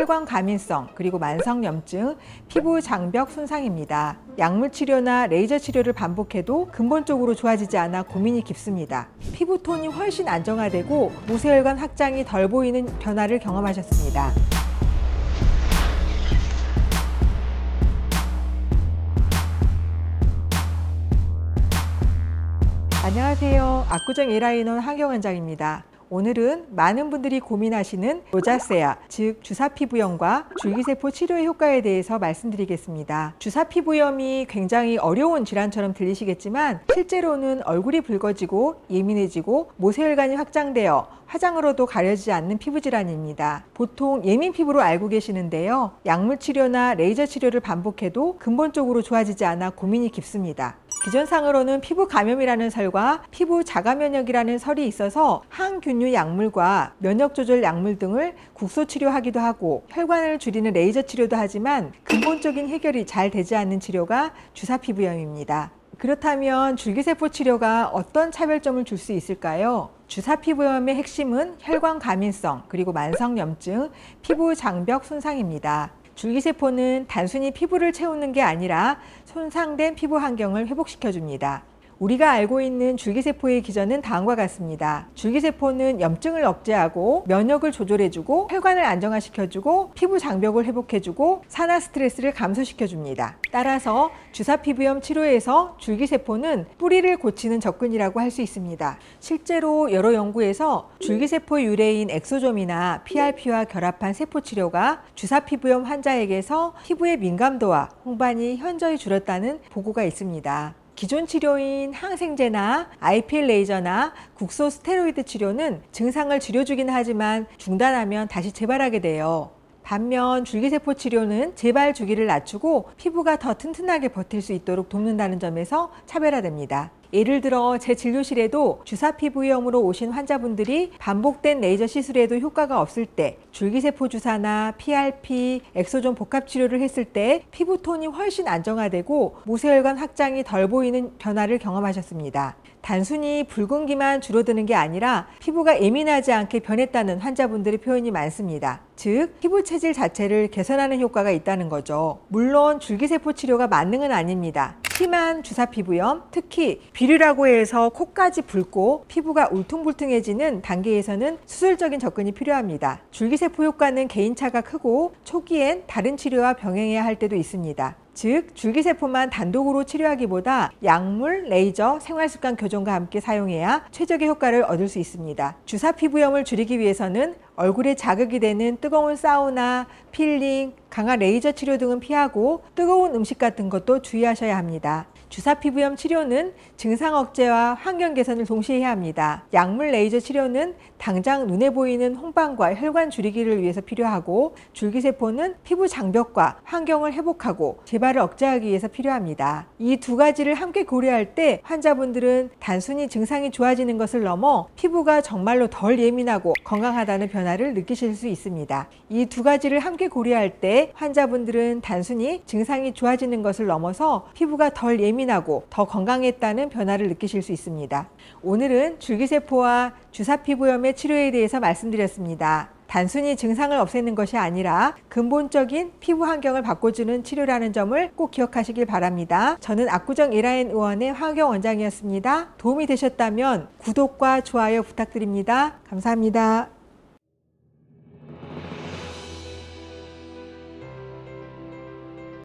혈관 과민성, 그리고 만성염증, 피부 장벽 손상입니다. 약물 치료나 레이저 치료를 반복해도 근본적으로 좋아지지 않아 고민이 깊습니다. 피부톤이 훨씬 안정화되고 모세혈관 확장이 덜 보이는 변화를 경험하셨습니다. 안녕하세요. 압구정 A라인원 황경원장입니다. 오늘은 많은 분들이 고민하시는 로자세아, 즉 주사피부염과 줄기세포 치료의 효과에 대해서 말씀드리겠습니다. 주사피부염이 굉장히 어려운 질환처럼 들리시겠지만 실제로는 얼굴이 붉어지고 예민해지고 모세혈관이 확장되어 화장으로도 가려지지 않는 피부 질환입니다. 보통 예민 피부로 알고 계시는데요. 약물 치료나 레이저 치료를 반복해도 근본적으로 좋아지지 않아 고민이 깊습니다. 기존상으로는 피부 감염이라는 설과 피부 자가면역이라는 설이 있어서 항균류 약물과 면역조절 약물 등을 국소 치료하기도 하고 혈관을 줄이는 레이저 치료도 하지만 근본적인 해결이 잘 되지 않는 치료가 주사피부염입니다. 그렇다면 줄기세포 치료가 어떤 차별점을 줄 수 있을까요? 주사피부염의 핵심은 혈관 과민성, 그리고 만성염증, 피부 장벽 손상입니다. 줄기세포는 단순히 피부를 채우는 게 아니라 손상된 피부 환경을 회복시켜줍니다. 우리가 알고 있는 줄기세포의 기전은 다음과 같습니다. 줄기세포는 염증을 억제하고 면역을 조절해주고 혈관을 안정화시켜주고 피부 장벽을 회복해주고 산화 스트레스를 감소시켜줍니다. 따라서 주사피부염 치료에서 줄기세포는 뿌리를 고치는 접근이라고 할 수 있습니다. 실제로 여러 연구에서 줄기세포 유래인 엑소좀이나 PRP와 결합한 세포치료가 주사피부염 환자에게서 피부의 민감도와 홍반이 현저히 줄었다는 보고가 있습니다. 기존 치료인 항생제나 IPL 레이저나 국소 스테로이드 치료는 증상을 줄여주긴 하지만 중단하면 다시 재발하게 돼요. 반면 줄기세포 치료는 재발 주기를 낮추고 피부가 더 튼튼하게 버틸 수 있도록 돕는다는 점에서 차별화됩니다. 예를 들어 제 진료실에도 주사피부염으로 오신 환자분들이 반복된 레이저 시술에도 효과가 없을 때 줄기세포 주사나 PRP, 엑소존 복합 치료를 했을 때 피부톤이 훨씬 안정화되고 모세혈관 확장이 덜 보이는 변화를 경험하셨습니다. 단순히 붉은기만 줄어드는 게 아니라 피부가 예민하지 않게 변했다는 환자분들의 표현이 많습니다. 즉, 피부 체질 자체를 개선하는 효과가 있다는 거죠. 물론 줄기세포 치료가 만능은 아닙니다. 심한 주사피부염, 특히 비류라고 해서 코까지 붉고 피부가 울퉁불퉁해지는 단계에서는 수술적인 접근이 필요합니다. 줄기세포 효과는 개인차가 크고 초기엔 다른 치료와 병행해야 할 때도 있습니다. 즉, 줄기세포만 단독으로 치료하기보다 약물, 레이저, 생활습관 교정과 함께 사용해야 최적의 효과를 얻을 수 있습니다. 주사피부염을 줄이기 위해서는 얼굴에 자극이 되는 뜨거운 사우나, 필링, 강한 레이저 치료 등은 피하고 뜨거운 음식 같은 것도 주의하셔야 합니다. 주사피부염 치료는 증상 억제와 환경 개선을 동시에 해야 합니다. 약물 레이저 치료는 당장 눈에 보이는 홍반과 혈관 줄이기를 위해서 필요하고 줄기세포는 피부 장벽과 환경을 회복하고 재발을 억제하기 위해서 필요합니다. 이 두 가지를 함께 고려할 때 환자분들은 단순히 증상이 좋아지는 것을 넘어 피부가 정말로 덜 예민하고 건강하다는 변화를 느끼실 수 있습니다. 이 두 가지를 함께 고려할 때 환자분들은 단순히 증상이 좋아지는 것을 넘어서 피부가 덜 예민하고 더 건강했다는 변화를 느끼실 수 있습니다. 오늘은 줄기세포와 주사피부염의 치료에 대해서 말씀드렸습니다. 단순히 증상을 없애는 것이 아니라 근본적인 피부 환경을 바꿔주는 치료라는 점을 꼭 기억하시길 바랍니다. 저는 압구정 A라인 의원의 황경 원장이었습니다. 도움이 되셨다면 구독과 좋아요 부탁드립니다. 감사합니다.